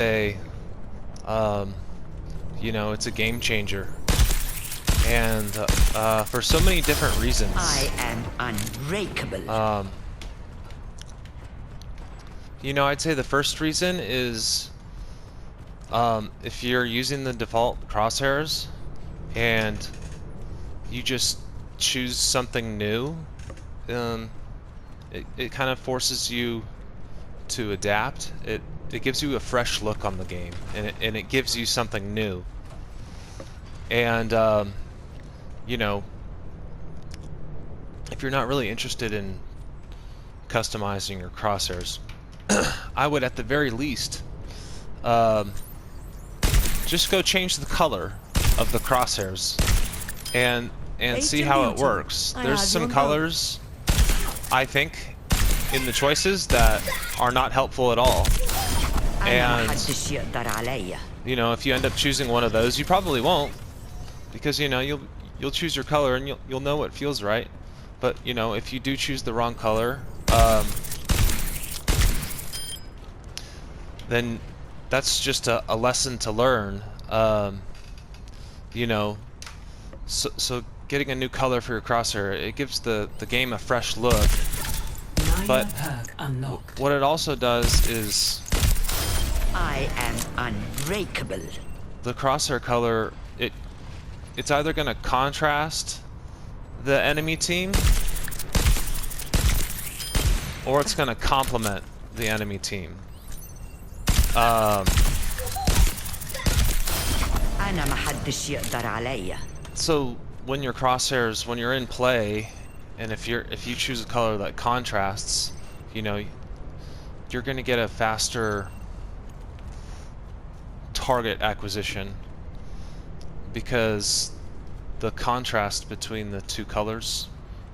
say, um, you know, it's a game changer. And for so many different reasons. I am unbreakable. You know, I'd say the first reason is if you're using the default crosshairs and you just choose something new, it kind of forces you to adapt. It gives you a fresh look on the game, and it gives you something new. And you know, if you're not really interested in customizing your crosshairs, I would at the very least just go change the color of the crosshairs and see how it works. There's some colors, I think, in the choices that are not helpful at all. And you know, if you end up choosing one of those, you probably won't, because you know you'll choose your color and you'll know what feels right. But you know, if you do choose the wrong color, then that's just a lesson to learn. You know, so getting a new color for your crosshair, it gives the game a fresh look. But what it also does is I am unbreakable. the crosshair color, it's either going to contrast the enemy team or it's going to complement the enemy team. So when your crosshairs, when you're in play, and if you choose a color that contrasts, you know, you're going to get a faster target acquisition, because the contrast between the two colors,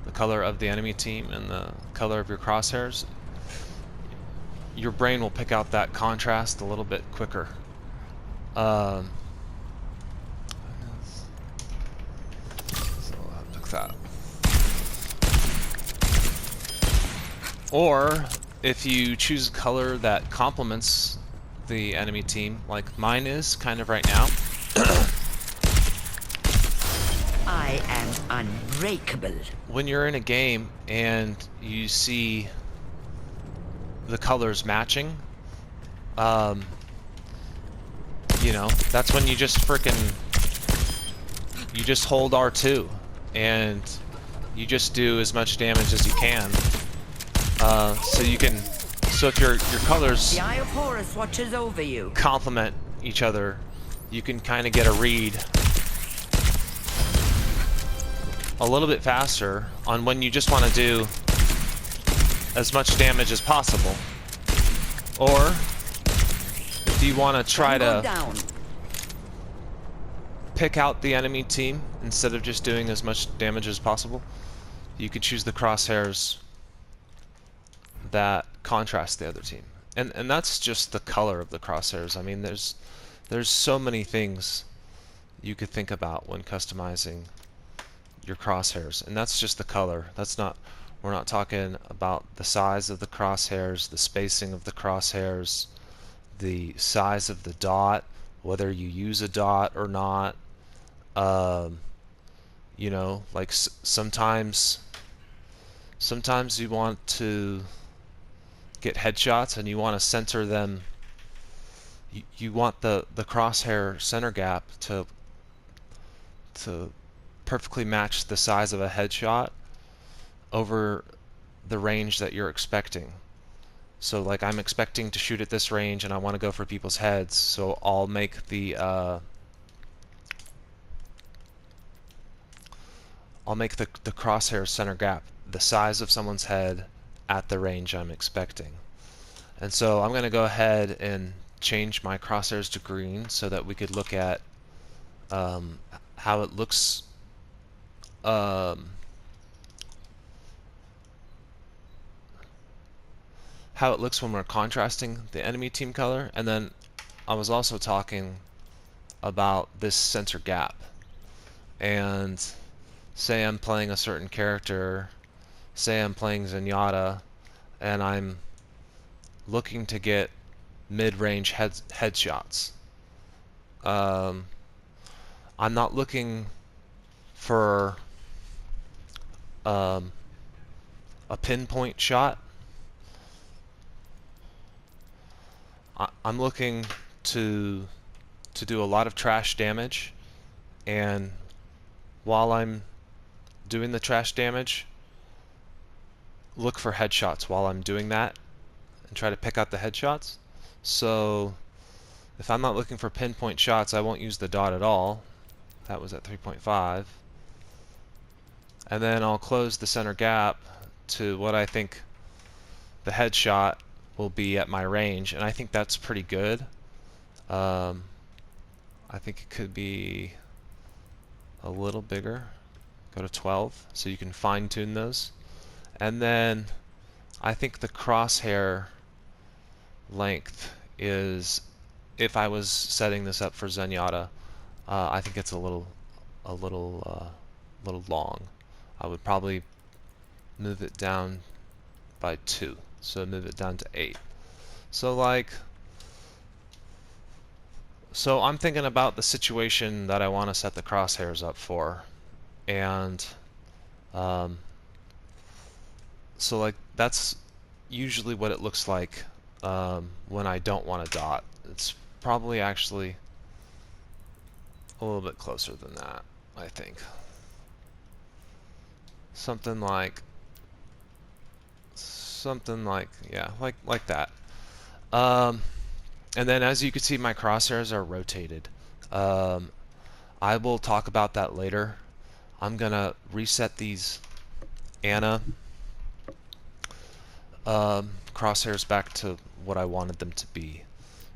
the color of the enemy team and the color of your crosshairs, your brain will pick out that contrast a little bit quicker. So I'll pick that. Or if you choose a color that complements the enemy team, like mine is kind of right now. I am unbreakable. When you're in a game and you see the colors matching, you know, that's when you just you just hold R2 and you just do as much damage as you can. So if your colors The Eye of Horus watches over you. complement each other, you can kind of get a read a little bit faster on when you just want to do as much damage as possible, or if you want to try to pick out the enemy team instead of just doing as much damage as possible, you could choose the crosshairs that contrast the other team. And that's just the color of the crosshairs. I mean, there's so many things you could think about when customizing your crosshairs, and that's just the color. We're not talking about the size of the crosshairs, the spacing of the crosshairs, the size of the dot, whether you use a dot or not. You know, like sometimes you want to get headshots and you want to center them. You want the crosshair center gap to perfectly match the size of a headshot over the range that you're expecting. So like, I'm expecting to shoot at this range and I want to go for people's heads, so I'll make the crosshair center gap the size of someone's head at the range I'm expecting. And so I'm going to go ahead and change my crosshairs to green so that we could look at how it looks when we're contrasting the enemy team color. And then I was also talking about this center gap. And say I'm playing a certain character, say I'm playing Zenyatta, and I'm looking to get mid-range headshots. I'm not looking for a pinpoint shot. I'm looking to do a lot of trash damage, and while I'm doing the trash damage, look for headshots while I'm doing that and try to pick out the headshots. So if I'm not looking for pinpoint shots, I won't use the dot at all. That was at 3.5. And then I'll close the center gap to what I think the headshot will be at my range, and I think that's pretty good. I think it could be a little bigger. Go to 12 so you can fine-tune those. And then I think the crosshair length is, if I was setting this up for Zenyatta, I think it's a little long. I would probably move it down by 2, so move it down to 8. So I'm thinking about the situation that I want to set the crosshairs up for, and so like that's usually what it looks like when I don't want a dot. It's probably actually a little bit closer than that, I think. Something like yeah, like that. And then as you can see, my crosshairs are rotated. I will talk about that later. I'm gonna reset these Ana crosshairs back to what I wanted them to be.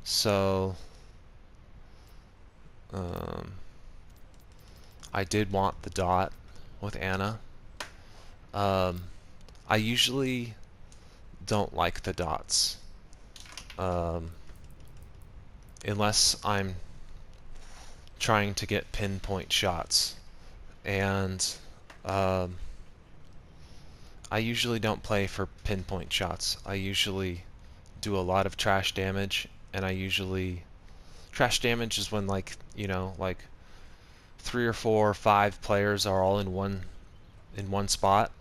So I did want the dot with Ana. I usually don't like the dots unless I'm trying to get pinpoint shots, and I usually don't play for pinpoint shots. I usually do a lot of trash damage, and trash damage is when, like, you know, like 3 or 4 or 5 players are all in one spot.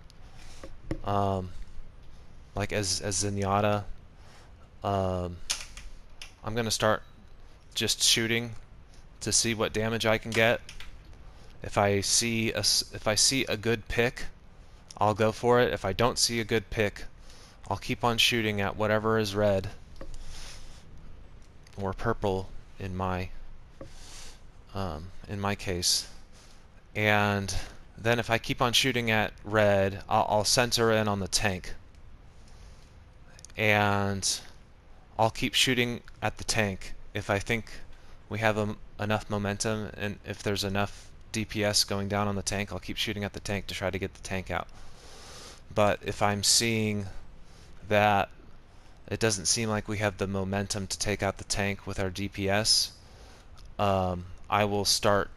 Like as Zenyatta, I'm gonna start just shooting to see what damage I can get. If I see a good pick, I'll go for it. If I don't see a good pick, I'll keep on shooting at whatever is red or purple in my case. And then if I keep on shooting at red, I'll center in on the tank, and I'll keep shooting at the tank if I think we have enough momentum, and if there's enough DPS going down on the tank, I'll keep shooting at the tank to try to get the tank out. But if I'm seeing that it doesn't seem like we have the momentum to take out the tank with our DPS, I will start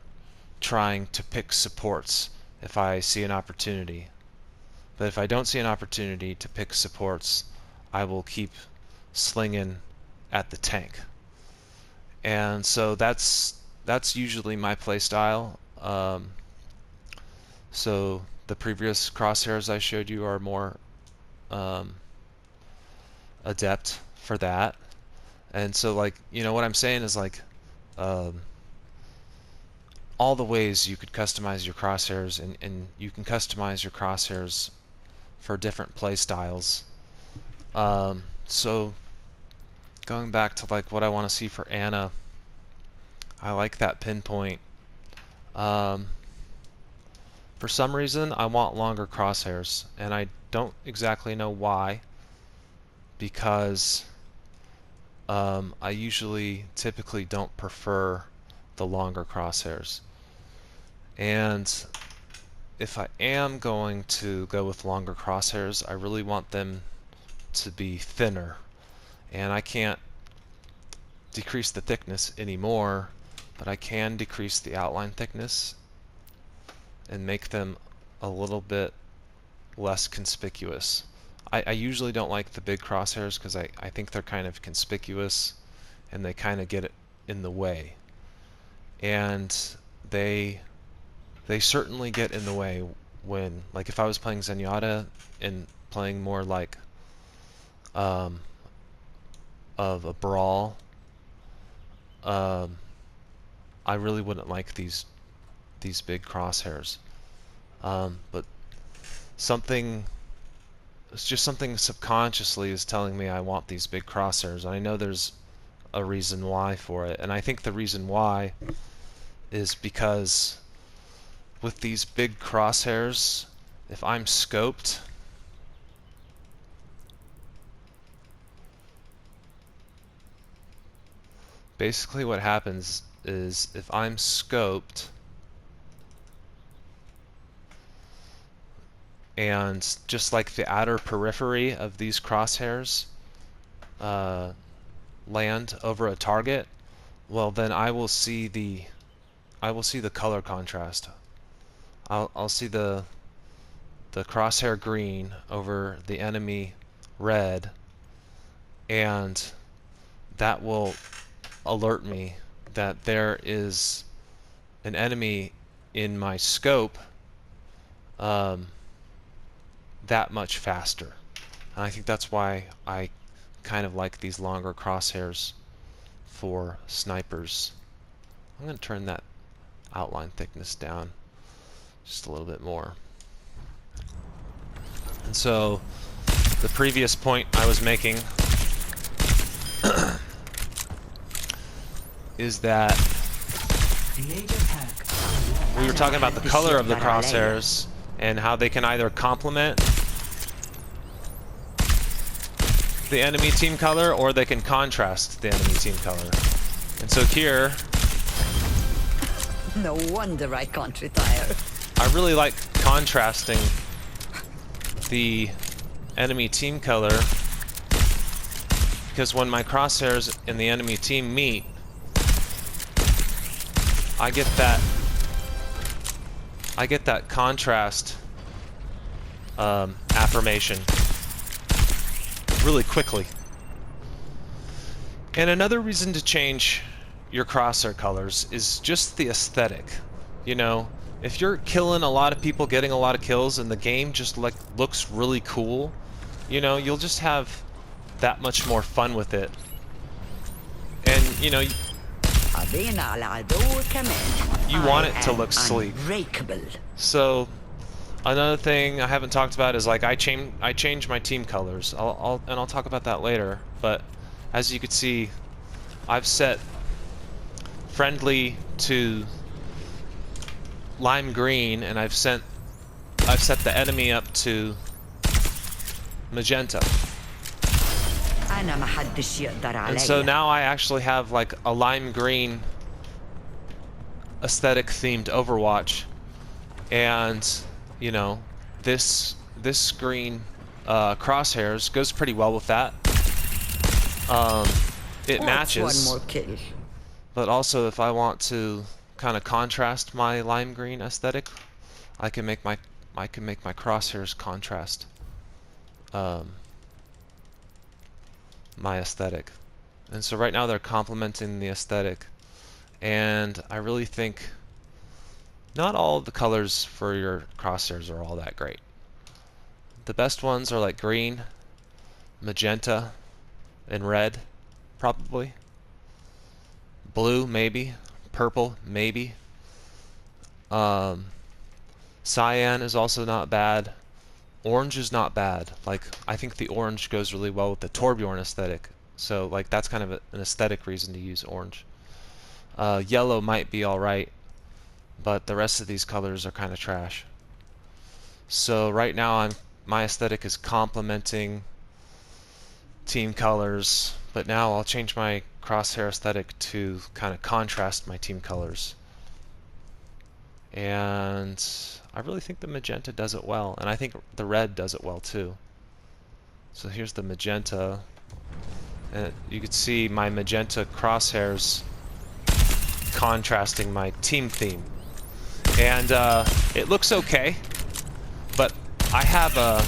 trying to pick supports if I see an opportunity. But if I don't see an opportunity to pick supports, I will keep slinging at the tank. And so that's usually my play style. So the previous crosshairs I showed you are more adept for that. And so, like, you know, what I'm saying is, like, all the ways you could customize your crosshairs, and you can customize your crosshairs for different play styles. So going back to like what I want to see for Ana, I like that pinpoint. For some reason I want longer crosshairs, and I don't exactly know why, because I typically don't prefer the longer crosshairs. And if I am going to go with longer crosshairs, I really want them to be thinner. And I can't decrease the thickness anymore, but I can decrease the outline thickness and make them a little bit less conspicuous. I usually don't like the big crosshairs because I think they're kind of conspicuous, and they kind of get in the way. And they certainly get in the way when, like, if I was playing Zenyatta and playing more like of a brawl, I really wouldn't like these big crosshairs. But it's just something subconsciously is telling me I want these big crosshairs. I know there's a reason why for it, and I think the reason why is because with these big crosshairs, if I'm scoped, basically what happens is if I'm scoped and just like the outer periphery of these crosshairs land over a target, well then I will see the color contrast. I'll see the crosshair green over the enemy red, and that will alert me that there is an enemy in my scope that much faster. And I think that's why I kind of like these longer crosshairs for snipers. I'm going to turn that outline thickness down just a little bit more. And so the previous point I was making is that we were talking about the color of the crosshairs and how they can either complement the enemy team color or they can contrast the enemy team color. And so here, no wonder I can't retire. I really like contrasting the enemy team color, because when my crosshairs and the enemy team meet, I get that contrast affirmation really quickly. And another reason to change your crosshair colors is just the aesthetic. You know, if you're killing a lot of people, getting a lot of kills, and the game just like looks really cool, you know, you'll just have that much more fun with it. And you know, you want it to look sleek. So another thing I haven't talked about is like I change my team colors. I'll talk about that later. But as you can see, I've set friendly to lime green, and I've set the enemy up to magenta. And so now I actually have like a lime green aesthetic themed Overwatch, and you know, this green crosshairs goes pretty well with that. It matches. One more kill. But also, if I want to kind of contrast my lime green aesthetic, I can make my crosshairs contrast my aesthetic. And so right now they're complementing the aesthetic, and I really think not all of the colors for your crosshairs are all that great. The best ones are like green, magenta, and red, probably. Blue, maybe. Purple, maybe. Cyan is also not bad. Orange is not bad. Like, I think the orange goes really well with the Torbjorn aesthetic. So, like, that's kind of an aesthetic reason to use orange. Yellow might be alright, but the rest of these colors are kind of trash. So right now my aesthetic is complementing team colors, but now I'll change my crosshair aesthetic to kind of contrast my team colors. And I really think the magenta does it well, and I think the red does it well too. So here's the magenta, and you can see my magenta crosshairs contrasting my team theme. And it looks okay, but I have a...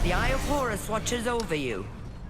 The Eye of Horus watches over you.